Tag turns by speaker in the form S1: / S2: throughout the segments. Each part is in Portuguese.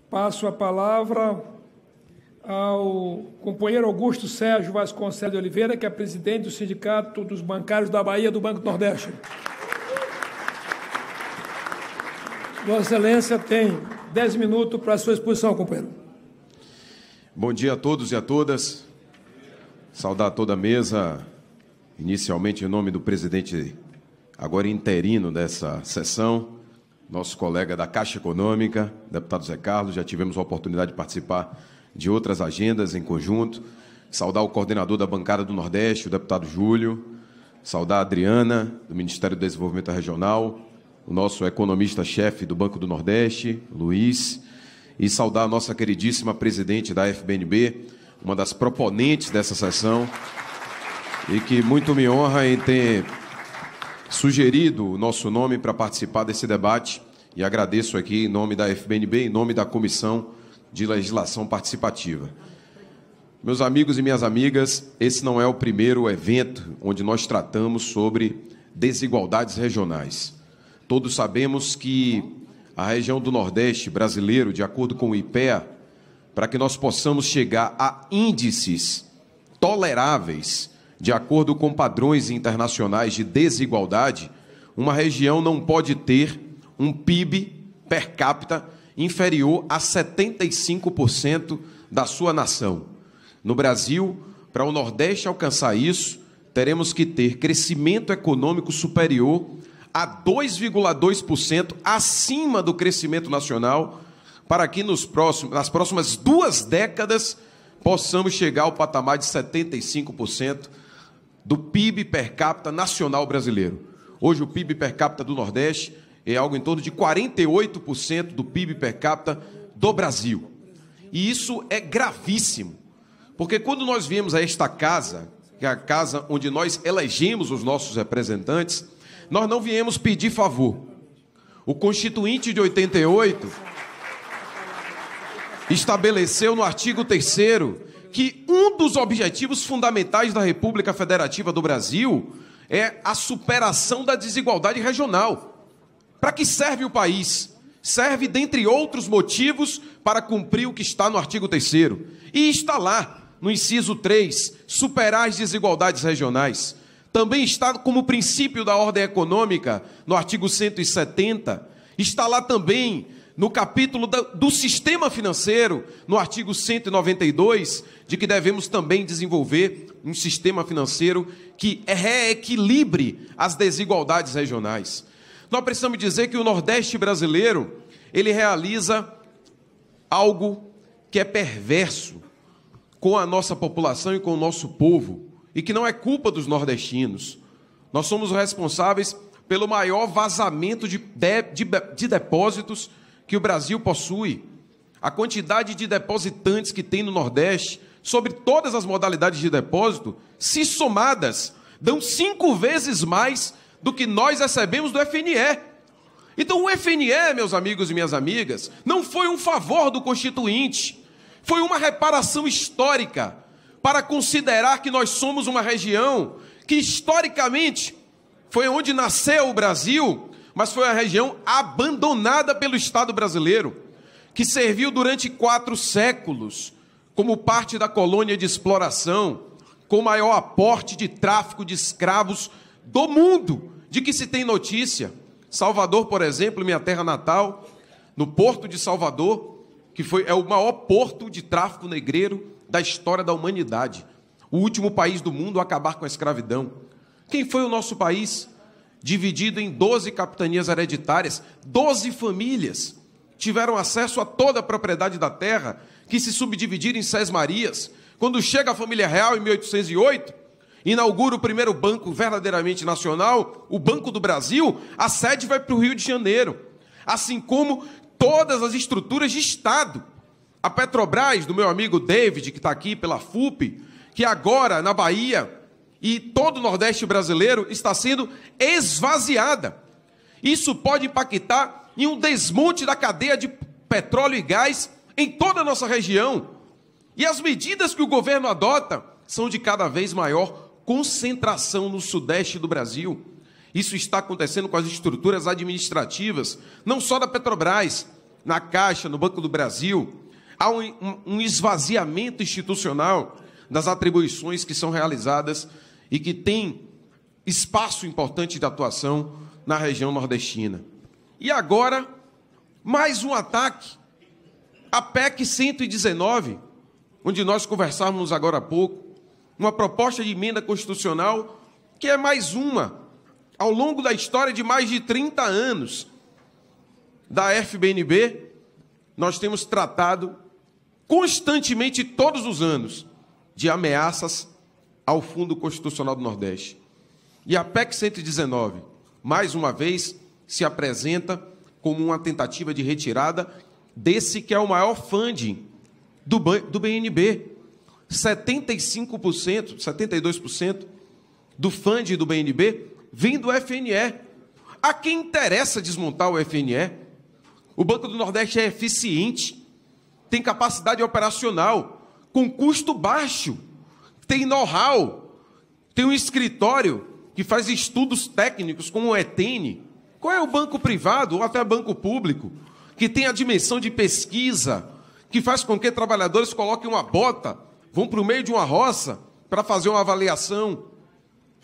S1: Passo a palavra ao companheiro Augusto Sérgio Vasconcelos de Oliveira, que é presidente do Sindicato dos Bancários da Bahia do Banco do Nordeste. Vossa Excelência tem 10 minutos para a sua exposição, companheiro.
S2: Bom dia a todos e a todas. Saudar toda a mesa, inicialmente em nome do presidente, agora interino dessa sessão, nosso colega da Caixa Econômica, deputado Zé Carlos. Já tivemos a oportunidade de participar de outras agendas em conjunto. Saudar o coordenador da bancada do Nordeste, o deputado Júlio. Saudar a Adriana, do Ministério do Desenvolvimento Regional, o nosso economista-chefe do Banco do Nordeste, Luiz. E saudar a nossa queridíssima presidente da FBNB, uma das proponentes dessa sessão, e que muito me honra em ter sugerido o nosso nome para participar desse debate, e agradeço aqui em nome da FBNB, em nome da Comissão de Legislação Participativa. Meus amigos e minhas amigas, esse não é o primeiro evento onde nós tratamos sobre desigualdades regionais. Todos sabemos que a região do Nordeste brasileiro, de acordo com o IPEA, para que nós possamos chegar a índices toleráveis, de acordo com padrões internacionais de desigualdade, uma região não pode ter um PIB per capita inferior a 75% da sua nação. No Brasil, para o Nordeste alcançar isso, teremos que ter crescimento econômico superior a 2,2% acima do crescimento nacional, para que nas próximas 2 décadas possamos chegar ao patamar de 75% do PIB per capita nacional brasileiro. Hoje o PIB per capita do Nordeste é algo em torno de 48% do PIB per capita do Brasil. E isso é gravíssimo, porque quando nós viemos a esta casa, que é a casa onde nós elegemos os nossos representantes, nós não viemos pedir favor. O Constituinte de 88 estabeleceu no artigo 3º que um dos objetivos fundamentais da República Federativa do Brasil é a superação da desigualdade regional. Para que serve o país? Serve, dentre outros motivos, para cumprir o que está no artigo 3º. E está lá, no inciso 3, superar as desigualdades regionais. Também está como princípio da ordem econômica, no artigo 170. Está lá também no capítulo do sistema financeiro, no artigo 192, de que devemos também desenvolver um sistema financeiro que reequilibre as desigualdades regionais. Nós precisamos dizer que o Nordeste brasileiro, ele realiza algo que é perverso com a nossa população e com o nosso povo, e que não é culpa dos nordestinos. Nós somos responsáveis pelo maior vazamento de depósitos que o Brasil possui. A quantidade de depositantes que tem no Nordeste, sobre todas as modalidades de depósito, se somadas, dão 5 vezes mais do que nós recebemos do FNE. Então o FNE, meus amigos e minhas amigas, não foi um favor do Constituinte, foi uma reparação histórica para considerar que nós somos uma região que historicamente foi onde nasceu o Brasil, mas foi a região abandonada pelo Estado brasileiro, que serviu durante 4 séculos como parte da colônia de exploração, com o maior aporte de tráfico de escravos do mundo, de que se tem notícia. Salvador, por exemplo, minha terra natal, no Porto de Salvador, que é o maior porto de tráfico negreiro da história da humanidade, o último país do mundo a acabar com a escravidão. Quem foi o nosso país? Dividido em 12 capitanias hereditárias, 12 famílias tiveram acesso a toda a propriedade da terra, que se subdividiram em sesmarias. Quando chega a família real, em 1808, inaugura o primeiro banco verdadeiramente nacional, o Banco do Brasil, a sede vai para o Rio de Janeiro, assim como todas as estruturas de Estado. A Petrobras, do meu amigo David, que está aqui pela FUP, que agora, na Bahia, e todo o Nordeste brasileiro está sendo esvaziada. Isso pode impactar em um desmonte da cadeia de petróleo e gás em toda a nossa região. E as medidas que o governo adota são de cada vez maior concentração no Sudeste do Brasil. Isso está acontecendo com as estruturas administrativas, não só da Petrobras, na Caixa, no Banco do Brasil, há um esvaziamento institucional das atribuições que são realizadas e que tem espaço importante de atuação na região nordestina. E agora, mais um ataque, a PEC 119, onde nós conversávamos agora há pouco, uma proposta de emenda constitucional que é mais uma, ao longo da história de mais de 30 anos da FBNB, nós temos tratado constantemente, todos os anos, de ameaças ao Fundo Constitucional do Nordeste. E a PEC 119, mais uma vez, se apresenta como uma tentativa de retirada desse que é o maior funding do BNB. 75%, 72% do funding do BNB vem do FNE. A quem interessa desmontar o FNE? O Banco do Nordeste é eficiente, tem capacidade operacional, com custo baixo, tem know-how, tem um escritório que faz estudos técnicos como o ETN. Qual é o banco privado, ou até banco público, que tem a dimensão de pesquisa, que faz com que trabalhadores coloquem uma bota, vão para o meio de uma roça para fazer uma avaliação,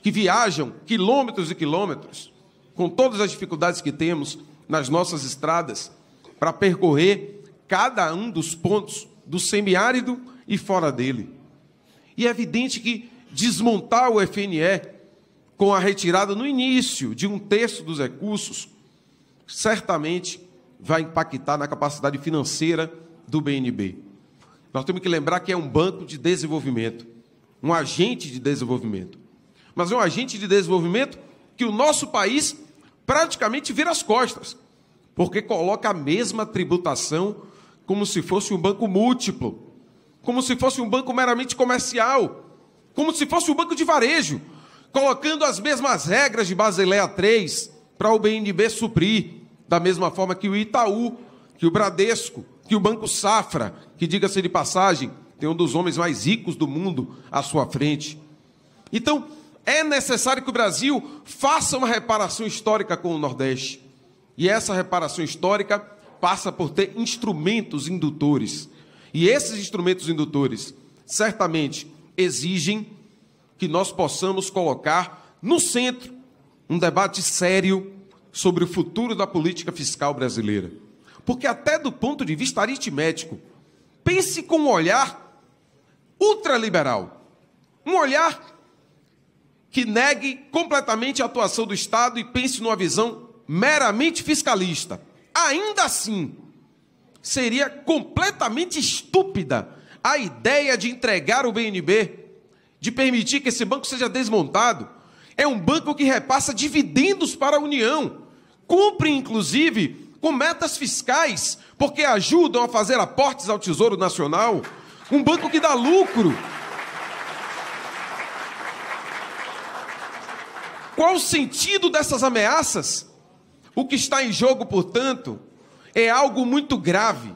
S2: que viajam quilômetros e quilômetros, com todas as dificuldades que temos nas nossas estradas, para percorrer cada um dos pontos do semiárido e fora dele. E é evidente que desmontar o FNE com a retirada no início de 1/3 dos recursos, certamente vai impactar na capacidade financeira do BNB. Nós temos que lembrar que é um banco de desenvolvimento, um agente de desenvolvimento. Mas é um agente de desenvolvimento que o nosso país praticamente vira as costas, porque coloca a mesma tributação como se fosse um banco múltiplo, como se fosse um banco meramente comercial, como se fosse um banco de varejo, colocando as mesmas regras de Basileia III para o BNB suprir, da mesma forma que o Itaú, que o Bradesco, que o Banco Safra, que, diga-se de passagem, tem um dos homens mais ricos do mundo à sua frente. Então, é necessário que o Brasil faça uma reparação histórica com o Nordeste. E essa reparação histórica passa por ter instrumentos indutores. E esses instrumentos indutores, certamente, exigem que nós possamos colocar no centro um debate sério sobre o futuro da política fiscal brasileira. Porque até do ponto de vista aritmético, pense com um olhar ultraliberal, um olhar que negue completamente a atuação do Estado e pense numa visão meramente fiscalista. Ainda assim, seria completamente estúpida a ideia de entregar o BNB, de permitir que esse banco seja desmontado. É um banco que repassa dividendos para a União, cumpre, inclusive, com metas fiscais, porque ajudam a fazer aportes ao Tesouro Nacional. Um banco que dá lucro. Qual o sentido dessas ameaças? O que está em jogo, portanto, é algo muito grave.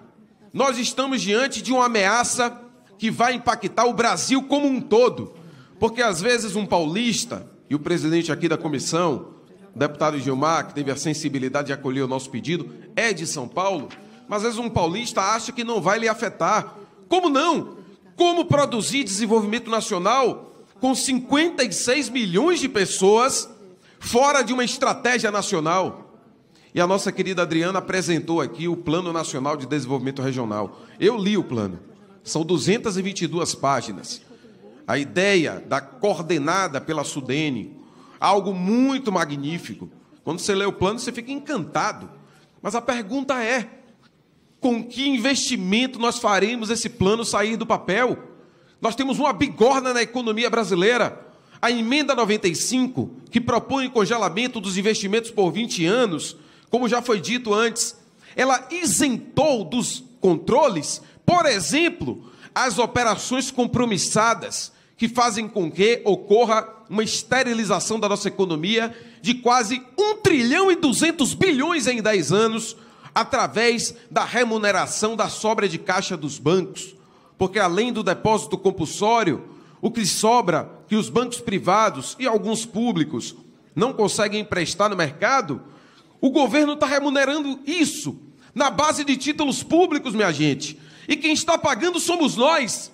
S2: Nós estamos diante de uma ameaça que vai impactar o Brasil como um todo. Porque, às vezes, um paulista, e o presidente aqui da comissão, o deputado Gilmar, que teve a sensibilidade de acolher o nosso pedido, é de São Paulo, mas, às vezes, um paulista acha que não vai lhe afetar. Como não? Como produzir desenvolvimento nacional com 56 milhões de pessoas fora de uma estratégia nacional? E a nossa querida Adriana apresentou aqui o Plano Nacional de Desenvolvimento Regional. Eu li o plano. São 222 páginas. A ideia da coordenada pela Sudene, algo muito magnífico. Quando você lê o plano, você fica encantado. Mas a pergunta é, com que investimento nós faremos esse plano sair do papel? Nós temos uma bigorna na economia brasileira. A emenda 95, que propõe o congelamento dos investimentos por 20 anos, como já foi dito antes, ela isentou dos controles, por exemplo, as operações compromissadas, que fazem com que ocorra uma esterilização da nossa economia de quase 1,2 trilhão em 10 anos, através da remuneração da sobra de caixa dos bancos. Porque, além do depósito compulsório, o que sobra, que os bancos privados e alguns públicos não conseguem emprestar no mercado, o governo está remunerando isso na base de títulos públicos, minha gente. E quem está pagando somos nós.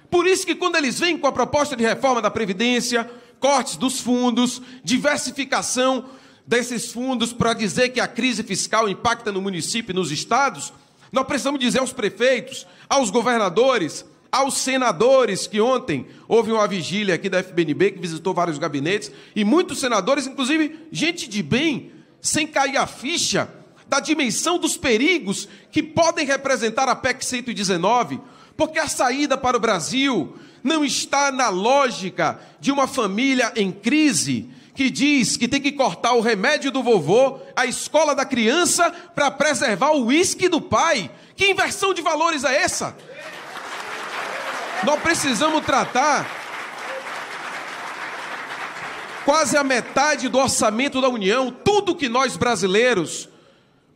S2: Por isso que quando eles vêm com a proposta de reforma da Previdência, cortes dos fundos, diversificação desses fundos para dizer que a crise fiscal impacta no município e nos estados, nós precisamos dizer aos prefeitos, aos governadores, aos senadores, que ontem houve uma vigília aqui da FBNB, que visitou vários gabinetes, e muitos senadores, inclusive gente de bem, sem cair a ficha da dimensão dos perigos que podem representar a PEC 119, porque a saída para o Brasil não está na lógica de uma família em crise que diz que tem que cortar o remédio do vovô, a escola da criança, para preservar o uísque do pai. Que inversão de valores é essa? Nós precisamos tratar quase a metade do orçamento da União, tudo que nós brasileiros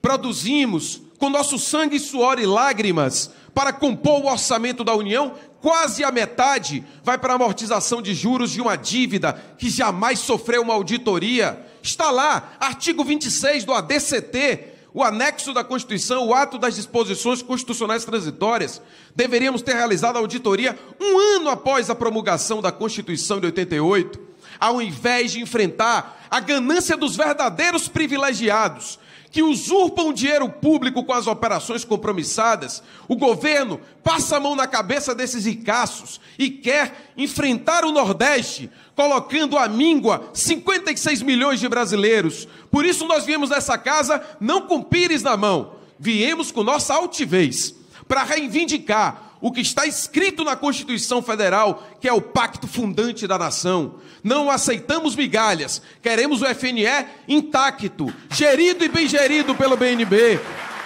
S2: produzimos com nosso sangue, suor e lágrimas para compor o orçamento da União, quase a metade vai para a amortização de juros de uma dívida que jamais sofreu uma auditoria. Está lá, artigo 26 do ADCT, o anexo da Constituição, o ato das disposições constitucionais transitórias. Deveríamos ter realizado a auditoria 1 ano após a promulgação da Constituição de 88, ao invés de enfrentar a ganância dos verdadeiros privilegiados, que usurpam o dinheiro público com as operações compromissadas. O governo passa a mão na cabeça desses ricaços e quer enfrentar o Nordeste, colocando à míngua 56 milhões de brasileiros. Por isso nós viemos nessa casa não com pires na mão, viemos com nossa altivez, para reivindicar o que está escrito na Constituição Federal, que é o pacto fundante da nação. Não aceitamos migalhas, queremos o FNE intacto, gerido e bem gerido pelo BNB.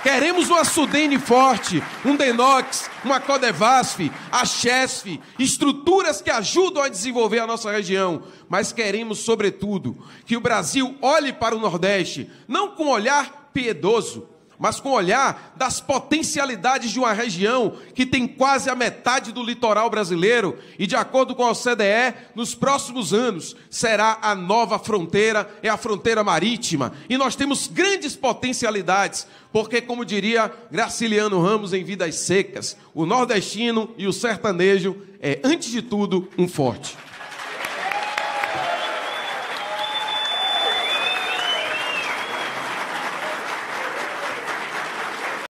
S2: Queremos uma Sudene forte, um Denox, uma Codevasf, a Chesf, estruturas que ajudam a desenvolver a nossa região. Mas queremos, sobretudo, que o Brasil olhe para o Nordeste, não com olhar piedoso, mas com o olhar das potencialidades de uma região que tem quase a metade do litoral brasileiro e, de acordo com a OCDE, nos próximos anos será a nova fronteira, é a fronteira marítima. E nós temos grandes potencialidades, porque, como diria Graciliano Ramos em Vidas Secas, o nordestino e o sertanejo é, antes de tudo, um forte.